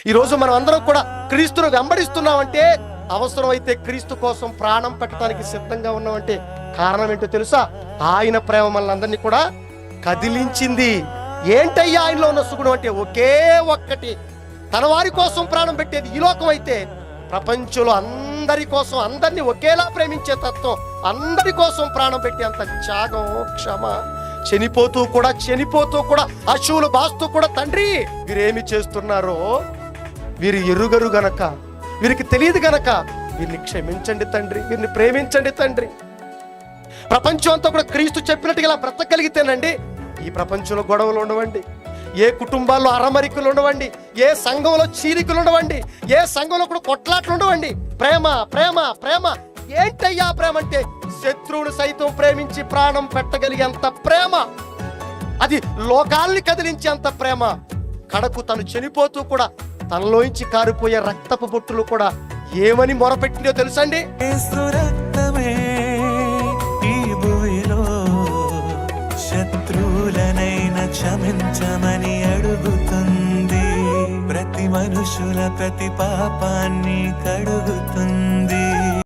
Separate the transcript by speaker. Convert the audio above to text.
Speaker 1: ఈరోజు మనం అందరం కూడా క్రీస్తును వెంబడిస్తున్నామంటే, అవసరమైతే క్రీస్తు కోసం ప్రాణం పెట్టడానికి సిద్ధంగా ఉన్నామంటే కారణం ఏంటో తెలుసా? ఆయన ప్రేమ మనల్ని అందరినీ కూడా కదిలించింది. ఏంటయ్యా ఆయనలో ఉన్న సుగుణం అంటే, ఒకే ఒక్కటి, తన వారి కోసం ప్రాణం పెట్టేది. ఈ లోకం అయితే ప్రపంచంలో అందరి కోసం, అందరినీ ఒకేలా ప్రేమించే తత్వం, అందరి కోసం ప్రాణం పెట్టేంత త్యాగం, క్షమ, చనిపోతూ కూడా అశువులు బాస్తూ కూడా, తండ్రి వీరేమి చేస్తున్నారో వీరు ఎరుగరు గనక, వీరికి తెలియదు గనక వీరిని క్షమించండి తండ్రి, వీరిని ప్రేమించండి తండ్రి. ప్రపంచం అంతా కూడా క్రీస్తు చెప్పినట్టుగా ఇలా బ్రతకగలిగితేనండి ఈ ప్రపంచంలో గొడవలు ఉండవండి, ఏ కుటుంబాల్లో అరమరికలు ఉండవండి, ఏ సంఘంలో చీలికలు ఉండవండి, ఏ సంఘంలో కూడా కొట్లాట్లు ఉండవండి. ప్రేమ ప్రేమ ప్రేమ. ఏంటయ్యా ప్రేమ అంటే, శత్రువును సైతం ప్రేమించి ప్రాణం పెట్టగలిగేంత ప్రేమ, అది లోకాల్ని కదిలించేంత ప్రేమ. కడకు తను చనిపోతూ కూడా తనలోంచి కారిపోయే రక్తపు బొట్టులు కూడా ఏమని మొరపెట్టిందో తెలుసండి?
Speaker 2: శత్రువులనైనా క్షమించమని అడుగుతుంది, ప్రతి మనుషుల ప్రతి పాపాన్ని కడుగుతుంది.